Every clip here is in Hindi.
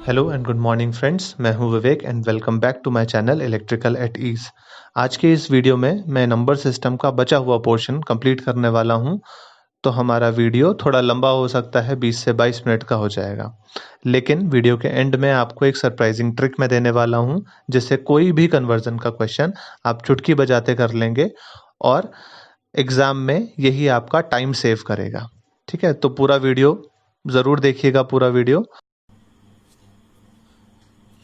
Hello and good morning friends, मैं हूं Vivek and welcome back to my channel electrical at ease. आज के इस वीडियो में मैं नंबर सिस्टम का बचा हुआ पोर्शन कंप्लीट करने वाला हूं। तो हमारा वीडियो थोड़ा लंबा हो सकता है, 20 से 22 मिनट का हो जाएगा। लेकिन वीडियो के एंड में आपको एक सरप्राइजिंग ट्रिक मैं देने वाला हूं, जिससे कोई भी कन्वर्जन का क्वेश्चन आप चुटकी बजाते कर लेंगे और एग्जाम में यही आपका टाइम सेव करेगा। ठीक है, तो पूरा वीडियो ज़रूर देखिएगा, पूरा वीडियो।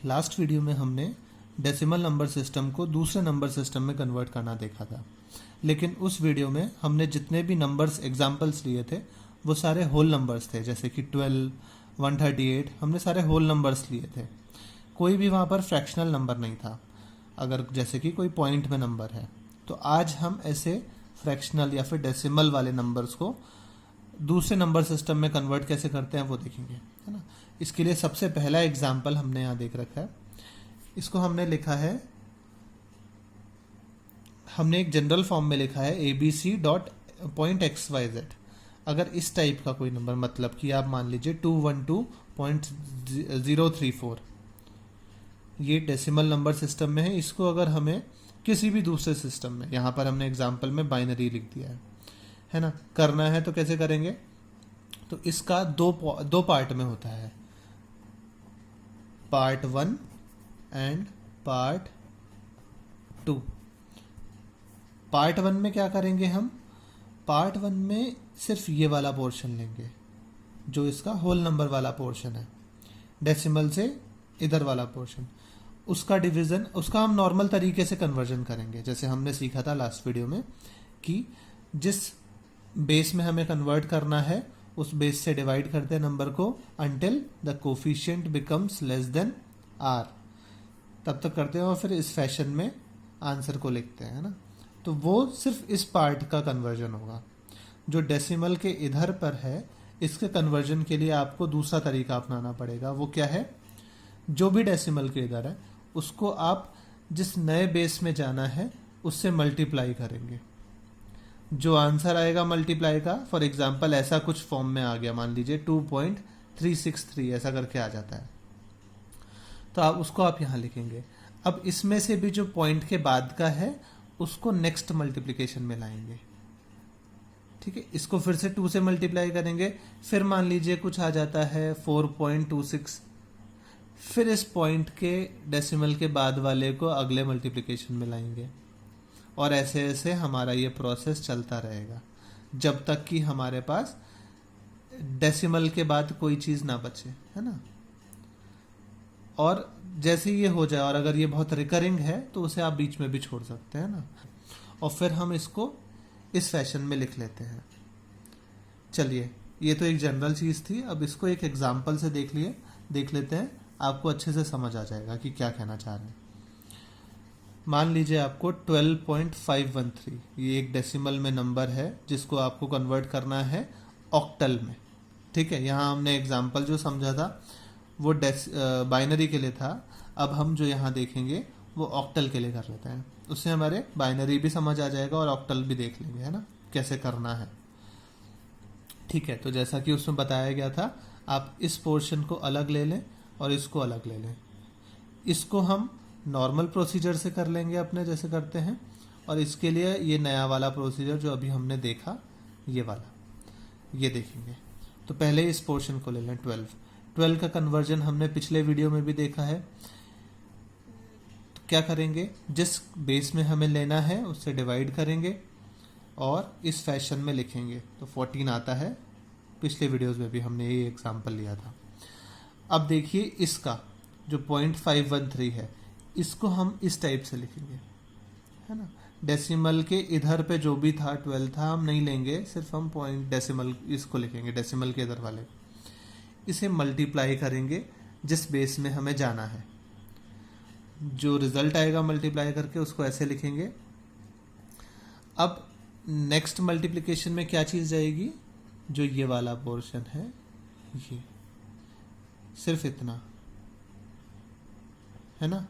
लास्ट वीडियो में हमने डेसिमल नंबर सिस्टम को दूसरे नंबर सिस्टम में कन्वर्ट करना देखा था, लेकिन उस वीडियो में हमने जितने भी नंबर्स एग्जाम्पल्स लिए थे वो सारे होल नंबर्स थे, जैसे कि 12, 138। हमने सारे होल नंबर्स लिए थे, कोई भी वहाँ पर फ्रैक्शनल नंबर नहीं था। अगर जैसे कि कोई पॉइंट में नंबर है, तो आज हम ऐसे फ्रैक्शनल या फिर डेसिमल वाले नंबर्स को दूसरे नंबर सिस्टम में कन्वर्ट कैसे करते हैं वो देखेंगे, है ना। इसके लिए सबसे पहला एग्जाम्पल हमने यहाँ देख रखा है। इसको हमने लिखा है, हमने एक जनरल फॉर्म में लिखा है ABC.XYZ। अगर इस टाइप का कोई नंबर, मतलब कि आप मान लीजिए 212.034, ये डेसिमल नंबर सिस्टम में है। इसको अगर हमें किसी भी दूसरे सिस्टम में, यहाँ पर हमने एग्जाम्पल में बाइनरी लिख दिया है ना, करना है तो कैसे करेंगे। तो इसका दो पार्ट में होता है, पार्ट 1 एंड पार्ट 2। पार्ट 1 में क्या करेंगे हम, पार्ट 1 में सिर्फ ये वाला पोर्शन लेंगे जो इसका होल नंबर वाला पोर्शन है, डेसिमल से इधर वाला पोर्शन। उसका डिवीज़न, उसका हम नॉर्मल तरीके से कन्वर्जन करेंगे, जैसे हमने सीखा था लास्ट वीडियो में कि जिस बेस में हमें कन्वर्ट करना है उस बेस से डिवाइड करते हैं नंबर को until the coefficient becomes less than R, तब तक करते हैं और फिर इस फैशन में आंसर को लिखते हैं, है ना। तो वो सिर्फ इस पार्ट का कन्वर्जन होगा। जो डेसिमल के इधर पर है, इसके कन्वर्जन के लिए आपको दूसरा तरीका अपनाना पड़ेगा। वो क्या है, जो भी डेसिमल के इधर है उसको आप जिस नए बेस में जाना है उससे मल्टीप्लाई करेंगे। जो आंसर आएगा मल्टीप्लाई का, फॉर एग्जाम्पल ऐसा कुछ फॉर्म में आ गया, मान लीजिए 2.363 ऐसा करके आ जाता है, तो आप उसको आप यहाँ लिखेंगे। अब इसमें से भी जो पॉइंट के बाद का है उसको नेक्स्ट मल्टीप्लिकेशन में लाएंगे। ठीक है, इसको फिर से 2 से मल्टीप्लाई करेंगे, फिर मान लीजिए कुछ आ जाता है 4.26, फिर इस पॉइंट के डेसिमल के बाद वाले को अगले मल्टीप्लिकेशन में लाएंगे, और ऐसे ऐसे हमारा ये प्रोसेस चलता रहेगा जब तक कि हमारे पास डेसिमल के बाद कोई चीज़ ना बचे, है ना। और जैसे ये हो जाए, और अगर ये बहुत रिकरिंग है तो उसे आप बीच में भी छोड़ सकते हैं ना, और फिर हम इसको इस फैशन में लिख लेते हैं। चलिए, ये तो एक जनरल चीज़ थी, अब इसको एक एग्जाम्पल से देख लेते हैं, आपको अच्छे से समझ आ जाएगा कि क्या कहना चाह रहे हैं। मान लीजिए आपको 12.513, ये एक डेसिमल में नंबर है जिसको आपको कन्वर्ट करना है ऑक्टल में। ठीक है, यहाँ हमने एग्जाम्पल जो समझा था वो बाइनरी के लिए था, अब हम जो यहाँ देखेंगे वो ऑक्टल के लिए कर लेते हैं। उससे हमारे बाइनरी भी समझ आ जाएगा और ऑक्टल भी देख लेंगे, है ना, कैसे करना है। ठीक है, तो जैसा कि उसमें बताया गया था, आप इस पोर्शन को अलग ले लें और इसको अलग ले लें। इसको हम नॉर्मल प्रोसीजर से कर लेंगे अपने जैसे करते हैं, और इसके लिए ये नया वाला प्रोसीजर जो अभी हमने देखा, ये वाला, ये देखेंगे। तो पहले इस पोर्शन को ले लें, 12 का कन्वर्जन हमने पिछले वीडियो में भी देखा है। तो क्या करेंगे, जिस बेस में हमें लेना है उससे डिवाइड करेंगे और इस फैशन में लिखेंगे, तो 14 आता है। पिछले वीडियोस में भी हमने ये एग्जाम्पल लिया था। अब देखिए, इसका जो 0.513 है इसको हम इस टाइप से लिखेंगे, है ना। डेसिमल के इधर पे जो भी था 12 था, हम नहीं लेंगे, सिर्फ हम पॉइंट डेसिमल इसको लिखेंगे, डेसिमल के इधर वाले। इसे मल्टीप्लाई करेंगे जिस बेस में हमें जाना है, जो रिजल्ट आएगा मल्टीप्लाई करके उसको ऐसे लिखेंगे। अब नेक्स्ट मल्टीप्लिकेशन में क्या चीज़ जाएगी, जो ये वाला पोर्शन है, ये सिर्फ इतना, है ना,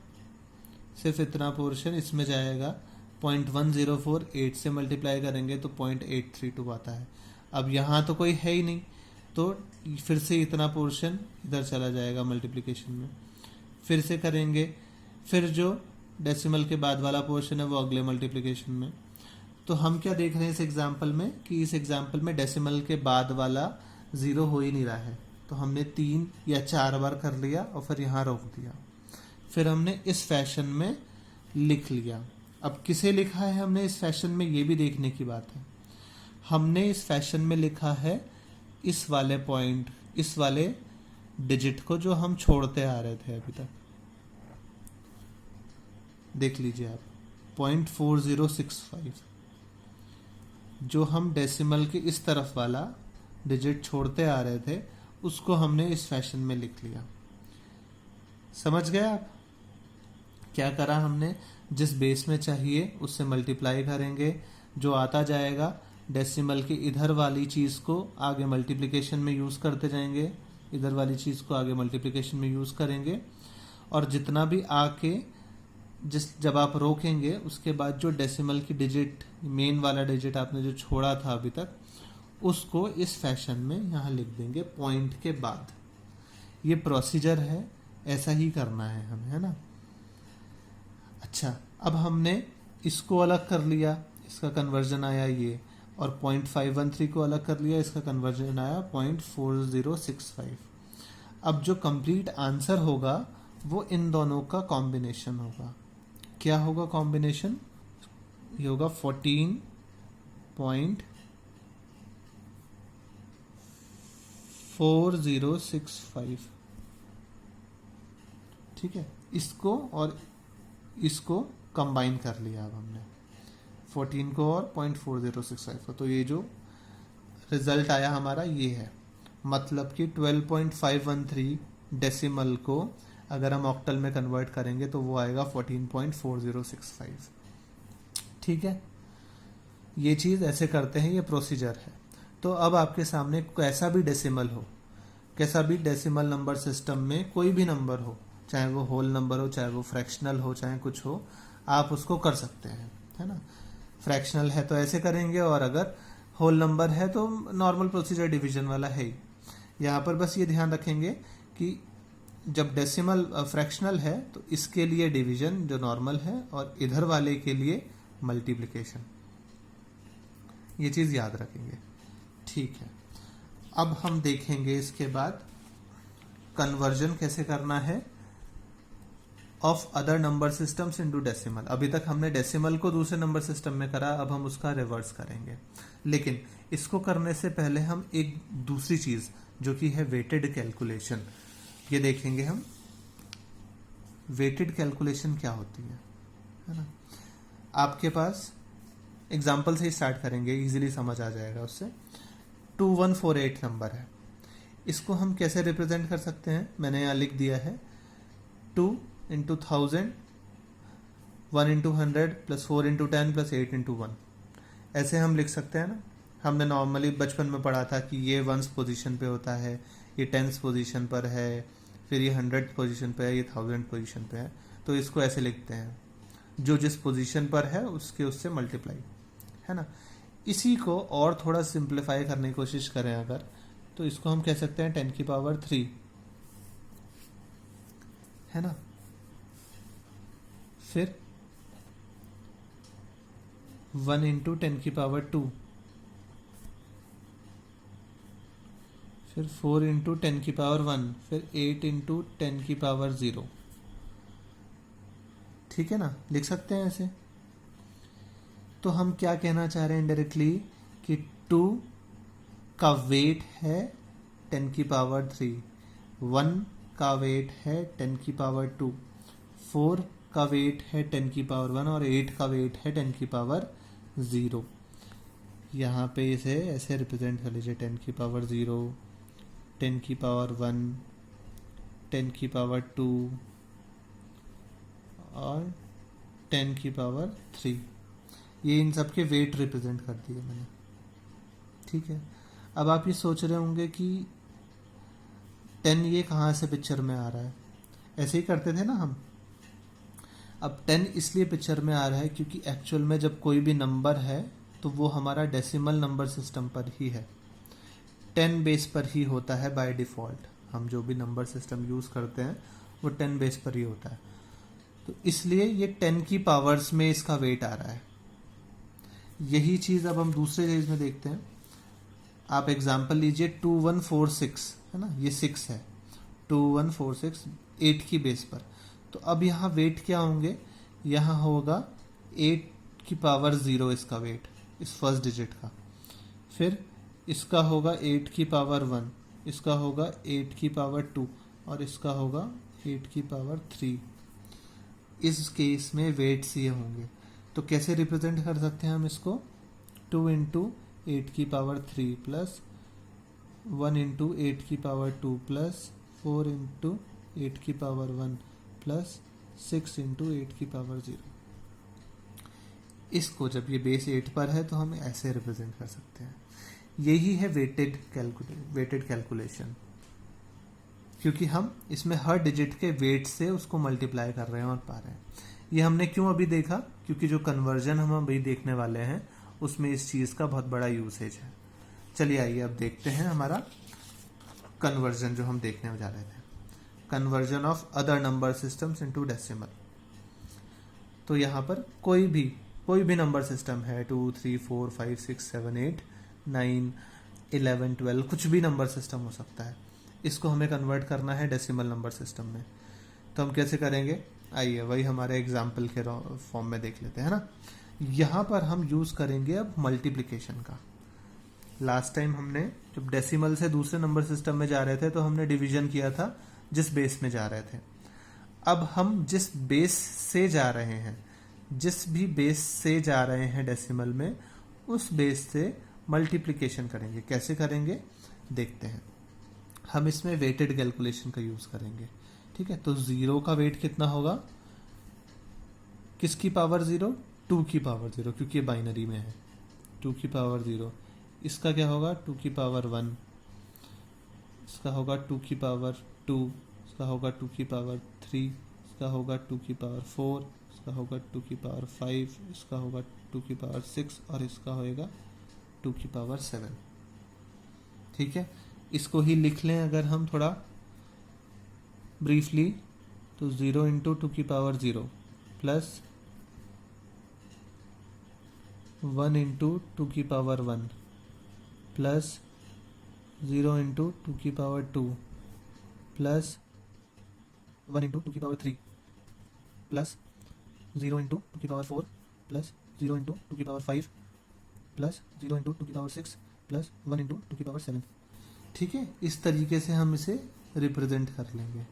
सिर्फ इतना पोर्शन इसमें जाएगा। 0.1048 से मल्टीप्लाई करेंगे तो 0.832 आता है। अब यहाँ तो कोई है ही नहीं, तो फिर से इतना पोर्शन इधर चला जाएगा मल्टीप्लिकेशन में, फिर से करेंगे, फिर जो डेसिमल के बाद वाला पोर्शन है वो अगले मल्टीप्लिकेशन में। तो हम क्या देख रहे हैं इस एग्जाम्पल में कि इस एग्जाम्पल में डेसिमल के बाद वाला 0 हो ही नहीं रहा है, तो हमने 3 या 4 बार कर लिया और फिर यहाँ रोक दिया, फिर हमने इस फैशन में लिख लिया। अब किसे लिखा है हमने इस फैशन में, ये भी देखने की बात है। हमने इस फैशन में लिखा है इस वाले पॉइंट, इस वाले डिजिट को जो हम छोड़ते आ रहे थे अभी तक। देख लीजिए आप, 0.4065 जो हम डेसिमल के इस तरफ वाला डिजिट छोड़ते आ रहे थे उसको हमने इस फैशन में लिख लिया। समझ गए आप? क्या करा हमने, जिस बेस में चाहिए उससे मल्टीप्लाई करेंगे, जो आता जाएगा डेसिमल के इधर वाली चीज़ को आगे मल्टीप्लिकेशन में यूज़ करते जाएंगे, इधर वाली चीज़ को आगे मल्टीप्लिकेशन में यूज़ करेंगे, और जितना भी आके जब आप रोकेंगे उसके बाद जो डेसिमल की डिजिट, मेन वाला डिजिट आपने जो छोड़ा था अभी तक, उसको इस फैशन में यहाँ लिख देंगे पॉइंट के बाद। ये प्रोसीजर है, ऐसा ही करना है हमें, है ना। अच्छा, अब हमने इसको अलग कर लिया, इसका कन्वर्जन आया ये, और 0.513 को अलग कर लिया, इसका कन्वर्जन आया 0.4065। अब जो कंप्लीट आंसर होगा वो इन दोनों का कॉम्बिनेशन होगा। क्या होगा कॉम्बिनेशन? ये होगा 14.4065। ठीक है, इसको और इसको कंबाइन कर लिया अब हमने, 14 को और 0.4065 को। तो ये जो रिजल्ट आया हमारा ये है, मतलब कि 12.513 डेसिमल को अगर हम ऑक्टल में कन्वर्ट करेंगे तो वो आएगा 14.4065। ठीक है, ये चीज़ ऐसे करते हैं, ये प्रोसीजर है। तो अब आपके सामने कैसा भी डेसिमल हो, कैसा भी डेसिमल नंबर सिस्टम में कोई भी नंबर हो, चाहे वो होल नंबर हो, चाहे वो फ्रैक्शनल हो, चाहे कुछ हो, आप उसको कर सकते हैं, है ना। फ्रैक्शनल है तो ऐसे करेंगे, और अगर होल नंबर है तो नॉर्मल प्रोसीजर डिवीजन वाला है ही। यहाँ पर बस ये ध्यान रखेंगे कि जब डेसिमल फ्रैक्शनल है तो इसके लिए डिवीजन जो नॉर्मल है, और इधर वाले के लिए मल्टीप्लिकेशन, ये चीज़ याद रखेंगे। ठीक है, अब हम देखेंगे इसके बाद कन्वर्जन कैसे करना है of other number systems into decimal. अभी तक हमने डेसिमल को दूसरे नंबर सिस्टम में करा, अब हम उसका रिवर्स करेंगे। लेकिन इसको करने से पहले हम एक दूसरी चीज़ जो कि है वेटेड कैलकुलेशन, ये देखेंगे हम। वेटेड कैलकुलेशन क्या होती है ना। आपके पास एग्जाम्पल से ही स्टार्ट करेंगे, इजीली समझ आ जाएगा उससे। 2148 नंबर है, इसको हम कैसे रिप्रेजेंट कर सकते हैं, मैंने यहाँ लिख दिया है 2 into 1000, 1 into 100 plus 4 into 10 plus 8 into 1, ऐसे हम लिख सकते हैं ना। हमने नॉर्मली बचपन में पढ़ा था कि ये 1st पोजीशन पे होता है, ये 10th पोजीशन पर है, फिर ये 100th पोजीशन पे है, ये 1000th पोजीशन पे है। तो इसको ऐसे लिखते हैं, जो जिस पोजीशन पर है उसके उससे मल्टीप्लाई, है ना। इसी को और थोड़ा सिंप्लीफाई करने की कोशिश करें अगर, तो इसको हम कह सकते हैं 10 की पावर 3, है ना। फिर 1 इंटू 10 की पावर 2, फिर 4 इंटू 10 की पावर 1, फिर 8 इंटू 10 की पावर 0। ठीक है ना, लिख सकते हैं ऐसे। तो हम क्या कहना चाह रहे हैं इनडायरेक्टली कि 2 का वेट है 10 की पावर 3, 1 का वेट है 10 की पावर 2, 4 का वेट है 10 की पावर 1, और 8 का वेट है 10 की पावर 0। यहाँ पे इसे ऐसे रिप्रेजेंट कर लीजिए, 10 की पावर 0, 10 की पावर 1, 10 की पावर 2 और 10 की पावर 3। ये इन सब के वेट रिप्रेजेंट कर दिए मैंने। ठीक है, अब आप ये सोच रहे होंगे कि 10 ये कहाँ से पिक्चर में आ रहा है, ऐसे ही करते थे ना हम। अब 10 इसलिए पिक्चर में आ रहा है क्योंकि एक्चुअल में जब कोई भी नंबर है तो वो हमारा डेसिमल नंबर सिस्टम पर ही है। 10 बेस पर ही होता है बाय डिफ़ॉल्ट। हम जो भी नंबर सिस्टम यूज़ करते हैं वो 10 बेस पर ही होता है, तो इसलिए ये 10 की पावर्स में इसका वेट आ रहा है। यही चीज़ अब हम दूसरे चीज़ में देखते हैं। आप एग्जाम्पल लीजिए 2146, है ना, ये 6 है, 2146 8 की बेस पर। तो अब यहाँ वेट क्या होंगे, यहाँ होगा 8 की पावर 0 इसका वेट, इस फर्स्ट डिजिट का। फिर इसका होगा 8 की पावर 1, इसका होगा 8 की पावर 2 और इसका होगा 8 की पावर 3। इस केस में वेट्स ये होंगे। तो कैसे रिप्रेजेंट कर सकते हैं हम इसको, 2 इंटू 8 की पावर 3 प्लस 1 इंटू 8 की पावर 2 प्लस 4 इंटू 8 की पावर 1 प्लस 6 इंटू 8 की पावर 0। इसको जब ये बेस 8 पर है तो हम ऐसे रिप्रेजेंट कर सकते हैं। यही है वेटेड कैलकुलेशन, क्योंकि हम इसमें हर डिजिट के वेट से उसको मल्टीप्लाई कर रहे हैं और पा रहे हैं। ये हमने क्यों अभी देखा, क्योंकि जो कन्वर्जन हम अभी देखने वाले हैं उसमें इस चीज़ का बहुत बड़ा यूसेज है। चलिए आइए अब देखते हैं हमारा कन्वर्जन जो हम देखने जा रहे थे, conversion of other number systems into decimal. तो यहाँ पर कोई भी नंबर सिस्टम है, 2 3 4 5 6 7 8 9 11 12, कुछ भी नंबर सिस्टम हो सकता है। इसको हमें कन्वर्ट करना है डेसिमल नंबर सिस्टम में। तो हम कैसे करेंगे, आइए वही हमारे एग्जाम्पल के फॉर्म में देख लेते हैं ना। यहाँ पर हम यूज़ करेंगे अब मल्टीप्लिकेशन का। लास्ट टाइम हमने जब डेसिमल से दूसरे नंबर सिस्टम में जा रहे थे तो हमने डिवीजन किया था जिस बेस में जा रहे थे। अब हम जिस बेस से जा रहे हैं, जिस भी बेस से जा रहे हैं डेसिमल में, उस बेस से मल्टीप्लिकेशन करेंगे। कैसे करेंगे देखते हैं। हम इसमें वेटेड कैलकुलेशन का यूज़ करेंगे, ठीक है। तो 0 का वेट कितना होगा, किसकी पावर 0, 2 की पावर 0, क्योंकि ये बाइनरी में है, 2 की पावर 0। इसका क्या होगा, 2 की पावर 1, इसका होगा 2 की पावर 2, इसका होगा 2 की पावर 3, इसका होगा 2 की पावर 4, इसका होगा 2 की पावर 5, इसका होगा 2 की पावर 6 और इसका होएगा 2 की पावर 7। ठीक है, इसको ही लिख लें अगर हम थोड़ा ब्रीफली, तो 0 इंटू 2 की पावर 0 प्लस 1 इंटू 2 की पावर 1 प्लस 0 इंटू 2 की पावर 2 प्लस 1 इंटू 2 की पावर 3 प्लस 0 इंटू 2 की पावर 4 प्लस 0 इंटू 2 की पावर 5 प्लस 0 इंटू 2 की पावर 6 प्लस 1 इंटू 2 की पावर 7। ठीक है, इस तरीके से हम इसे रिप्रेजेंट कर लेंगे।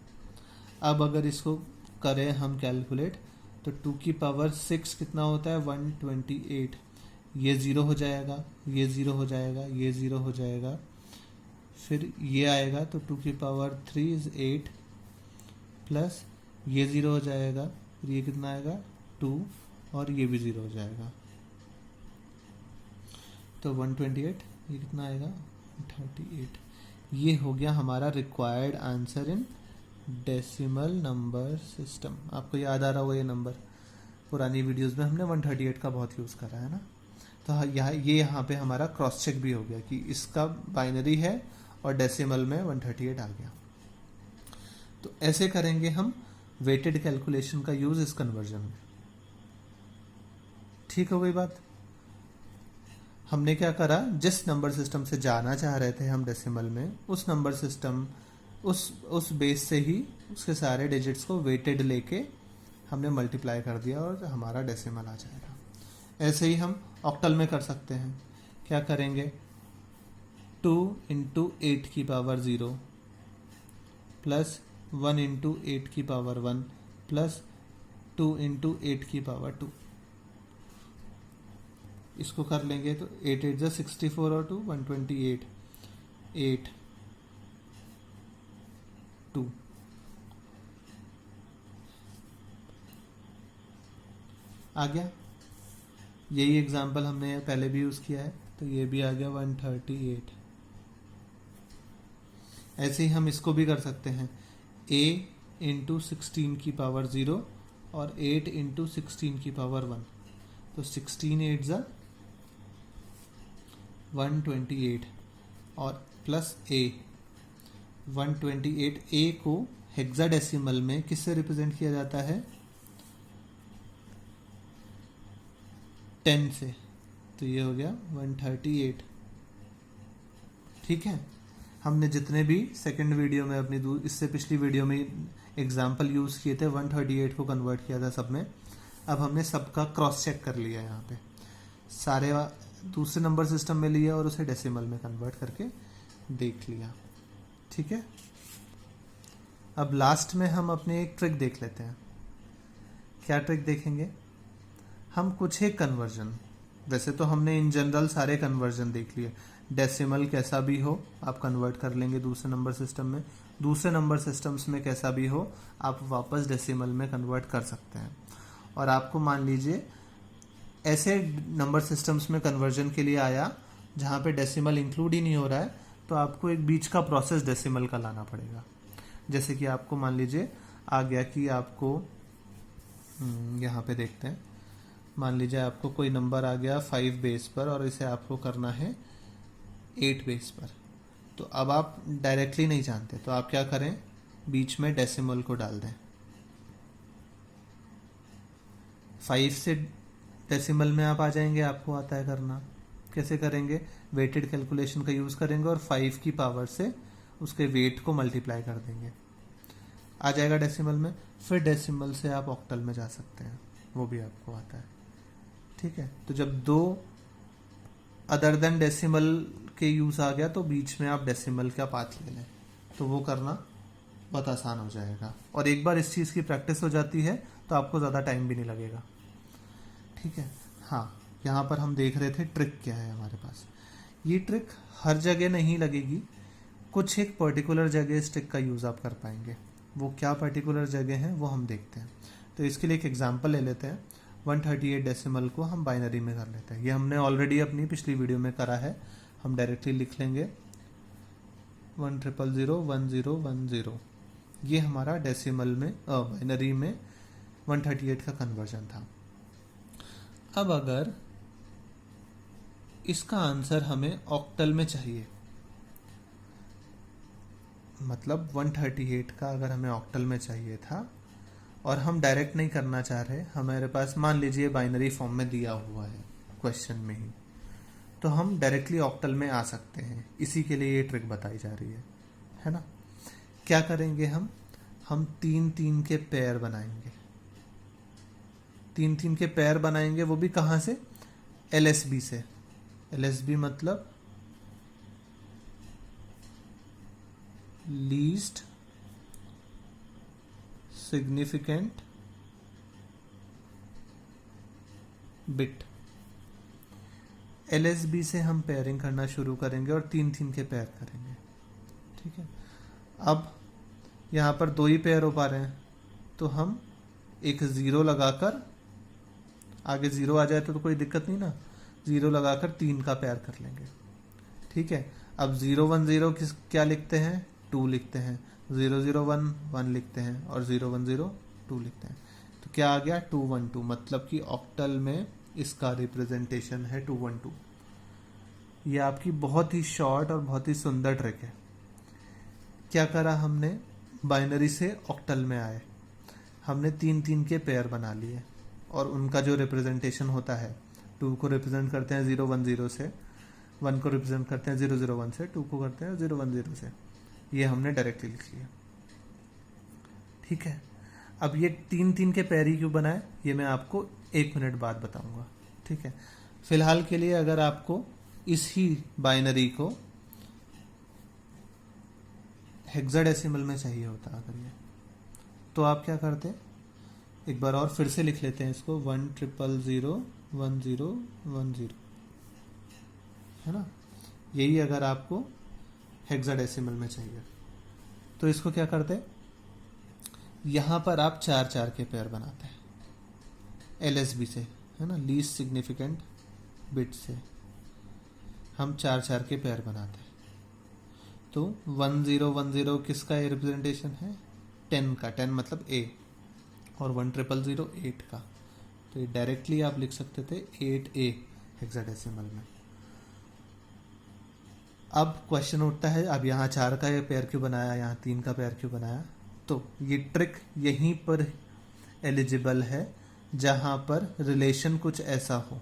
अब अगर इसको करें हम कैलकुलेट, तो 2 की पावर 6 कितना होता है, 128। ये 0 हो जाएगा, ये 0 हो जाएगा, ये 0 हो जाएगा, फिर ये आएगा तो 2 की पावर 3 इज 8 प्लस ये 0 हो जाएगा, फिर ये कितना आएगा 2 और ये भी 0 हो जाएगा, तो 128, ये कितना आएगा 38। ये हो गया हमारा required answer in decimal number system. आपको याद आ रहा होगा ये नंबर, पुरानी वीडियोस में हमने 138 का बहुत यूज़ करा है ना। तो यहाँ पे हमारा क्रॉस चेक भी हो गया कि इसका बाइनरी है और डेसिमल में 138 आ गया। तो ऐसे करेंगे हम वेटेड कैलकुलेशन का यूज़ इस कन्वर्जन में। ठीक हो गई बात। हमने क्या करा, जिस नंबर सिस्टम से जाना चाह रहे थे हम डेसिमल में, उस नंबर सिस्टम उस बेस से ही उसके सारे डिजिट्स को वेटेड लेके हमने मल्टीप्लाई कर दिया और हमारा डेसिमल आ जाएगा। ऐसे ही हम ऑक्टल में कर सकते हैं। क्या करेंगे, 2 इंटू 8 की पावर 0 प्लस 1 इंटू 8 की पावर 1 प्लस 2 इंटू 8 की पावर 2। इसको कर लेंगे तो 8 8 जा 64 और 2 128, 8 2। आ गया। यही एग्जाम्पल हमने पहले भी यूज़ किया है, तो ये भी आ गया 138। ऐसे ही हम इसको भी कर सकते हैं, a इंटू 16 की पावर 0 और 8 इंटू 16 की पावर 1, तो 16 8 जा 128 और प्लस ए 128। ए को हेक्साडेसिमल में किससे रिप्रेजेंट किया जाता है? 10 से, तो ये हो गया 138। ठीक है, हमने जितने भी सेकंड वीडियो में अपनी इससे पिछली वीडियो में एग्जाम्पल यूज़ किए थे 138 को कन्वर्ट किया था सब में। अब हमने सबका क्रॉस चेक कर लिया यहाँ पे, सारे दूसरे नंबर सिस्टम में लिया और उसे डेसिमल में कन्वर्ट करके देख लिया। ठीक है, अब लास्ट में हम अपने एक ट्रिक देख लेते हैं। क्या ट्रिक देखेंगे? हम कुछ एक कन्वर्जन, वैसे तो हमने इन जनरल सारे कन्वर्जन देख लिए, डेसिमल कैसा भी हो आप कन्वर्ट कर लेंगे दूसरे नंबर सिस्टम में, दूसरे नंबर सिस्टम्स में कैसा भी हो आप वापस डेसिमल में कन्वर्ट कर सकते हैं। और आपको मान लीजिए ऐसे नंबर सिस्टम्स में कन्वर्जन के लिए आया जहाँ पे डेसिमल इंक्लूड ही नहीं हो रहा है, तो आपको एक बीच का प्रोसेस डेसिमल का लाना पड़ेगा। जैसे कि आपको मान लीजिए आ गया कि आपको यहाँ पे देखते हैं, मान लीजिए आपको कोई नंबर आ गया 5 बेस पर और इसे आपको करना है 8 बेस पर। तो अब आप डायरेक्टली नहीं जानते, तो आप क्या करें, बीच में डेसिमल को डाल दें। 5 से डेसिमल में आप आ जाएंगे, आपको आता है करना। कैसे करेंगे? वेटेड कैलकुलेशन का यूज़ करेंगे और 5 की पावर से उसके वेट को मल्टीप्लाई कर देंगे, आ जाएगा डेसिमल में। फिर डेसिमल से आप ऑक्टल में जा सकते हैं, वो भी आपको आता है। ठीक है, तो जब दो अदर देन डेसिमल के यूज़ आ गया तो बीच में आप डेसिमल का पाथ ले लें, तो वो करना बहुत आसान हो जाएगा। और एक बार इस चीज़ की प्रैक्टिस हो जाती है तो आपको ज़्यादा टाइम भी नहीं लगेगा। ठीक है, हाँ, यहाँ पर हम देख रहे थे ट्रिक क्या है हमारे पास। ये ट्रिक हर जगह नहीं लगेगी, कुछ एक पर्टिकुलर जगह इस ट्रिक का यूज़ आप कर पाएंगे। वो क्या पर्टिकुलर जगह है वो हम देखते हैं। तो इसके लिए एक एग्जांपल ले लेते हैं। 138 डेसिमल को हम बाइनरी में कर लेते हैं। ये हमने ऑलरेडी अपनी पिछली वीडियो में करा है, हम डायरेक्टली लिख लेंगे 100011010। ये हमारा डेसिमल में बाइनरी में 138 का कन्वर्जन था। अब अगर इसका आंसर हमें ऑक्टल में चाहिए, मतलब 138 का अगर हमें ऑक्टल में चाहिए था और हम डायरेक्ट नहीं करना चाह रहे, हमारे पास मान लीजिए बाइनरी फॉर्म में दिया हुआ है क्वेश्चन में ही, तो हम डायरेक्टली ऑक्टल में आ सकते हैं। इसी के लिए ये ट्रिक बताई जा रही है ना। क्या करेंगे हम 3-3 के पेयर बनाएंगे। 3-3 के पेयर बनाएंगे, वो भी कहाँ से? LSB से। LSB मतलब लीस्ट सिग्निफिकेंट बिट। LSB से हम पेयरिंग करना शुरू करेंगे और 3-3 के पेयर करेंगे। ठीक है, अब यहाँ पर 2 ही पेयर हो पा रहे हैं, तो हम एक 0 लगाकर, आगे 0 आ जाए तो कोई दिक्कत नहीं ना, 0 लगाकर 3 का पेयर कर लेंगे। ठीक है, अब 010 क्या लिखते हैं? 2 लिखते हैं। 001 1 लिखते हैं और 010 2 लिखते हैं। तो क्या आ गया? 212, मतलब कि ऑक्टल में इसका रिप्रेजेंटेशन है 212। ये आपकी बहुत ही शॉर्ट और बहुत ही सुंदर ट्रिक है। क्या करा हमने? बाइनरी से ऑक्टल में आए, हमने 3-3 के पेयर बना लिए और उनका जो रिप्रेजेंटेशन होता है, 2 को रिप्रेजेंट करते हैं 010 से, 1 को रिप्रेजेंट करते हैं 001 से, 2 को करते हैं 010 से। ये हमने डायरेक्टली लिख लिया। ठीक है, अब ये 3-3 के पेयर ही क्यों बनाए, ये मैं आपको 1 मिनट बाद बताऊंगा। ठीक है, फिलहाल के लिए अगर आपको इस ही बाइनरी को हेक्साडेसिमल में चाहिए होता अगर ये, तो आप क्या करते? एक बार और फिर से लिख लेते हैं इसको, 100001010, है ना। यही अगर आपको हेक्साडेसिमल में चाहिए तो इसको क्या करते? यहाँ पर आप 4-4 के पेयर बनाते हैं LSB से, है ना, लीस्ट सिग्निफिकेंट बिट से हम 4-4 के पेयर बनाते हैं। तो 1010 किसका रिप्रेजेंटेशन है? 10 का, 10 मतलब A, और 10000 8 का, तो ये डायरेक्टली आप लिख सकते थे 8A हेक्साडेसिमल में। अब क्वेश्चन उठता है, अब यहाँ 4 का ये पेयर क्यों बनाया, यहाँ 3 का पेयर क्यों बनाया। तो ये ट्रिक यहीं पर एलिजिबल है जहाँ पर रिलेशन कुछ ऐसा हो।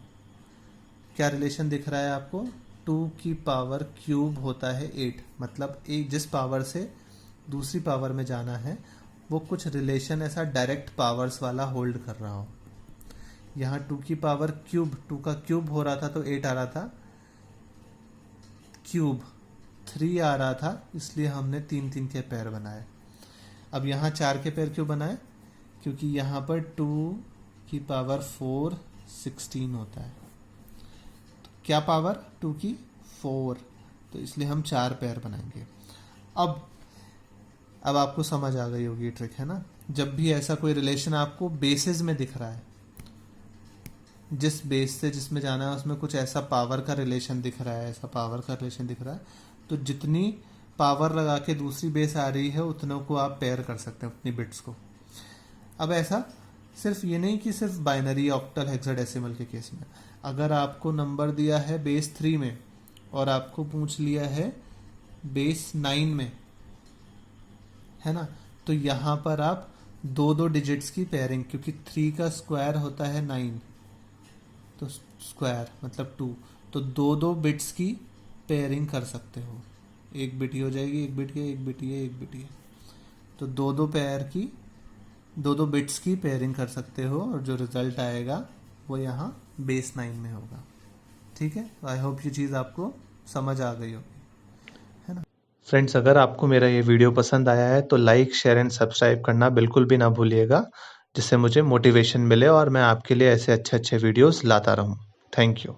क्या रिलेशन दिख रहा है आपको, 2 की पावर क्यूब होता है 8, मतलब एक जिस पावर से दूसरी पावर में जाना है वो कुछ रिलेशन ऐसा डायरेक्ट पावर्स वाला होल्ड कर रहा हो। यहाँ 2 की पावर क्यूब, 2 का क्यूब हो रहा था तो 8 आ रहा था, क्यूब 3 आ रहा था, इसलिए हमने 3 के पेयर बनाए। अब यहाँ 4 के पेयर क्यों बनाए, क्योंकि यहाँ पर 2 की पावर 4 16 होता है। तो क्या पावर, 2 की 4, तो इसलिए हम 4 पेयर बनाएंगे। अब आपको समझ आ गई होगी ट्रिक, है ना। जब भी ऐसा कोई रिलेशन आपको बेसिस में दिख रहा है, जिस बेस से जिसमें जाना है उसमें कुछ ऐसा पावर का रिलेशन दिख रहा है, ऐसा पावर का रिलेशन दिख रहा है, तो जितनी पावर लगा के दूसरी बेस आ रही है उतनों को आप पेयर कर सकते हैं, उतनी बिट्स को। अब ऐसा सिर्फ ये नहीं कि सिर्फ बाइनरी, ऑक्टल, हेक्साडेसिमल के केस में, अगर आपको नंबर दिया है बेस 3 में और आपको पूछ लिया है बेस 9 में, है ना, तो यहाँ पर आप 2 डिजिट्स की पेयरिंग, क्योंकि 3 का स्क्वायर होता है 9, तो स्क्वायर मतलब 2, तो 2 बिट्स की पेयरिंग कर सकते हो। एक बिट ये हो जाएगी, एक बिट ये, एक बिट ये, एक बिट ये, तो 2 बिट्स की पेयरिंग कर सकते हो और जो रिजल्ट आएगा वो यहाँ बेस 9 में होगा। ठीक है, आई होप ये चीज़ आपको समझ आ गई होगी, है ना। फ्रेंड्स, अगर आपको मेरा ये वीडियो पसंद आया है तो लाइक, शेयर एंड सब्सक्राइब करना बिल्कुल भी ना भूलिएगा, जिससे मुझे मोटिवेशन मिले और मैं आपके लिए ऐसे अच्छे अच्छे वीडियोस लाता रहूं। Thank you.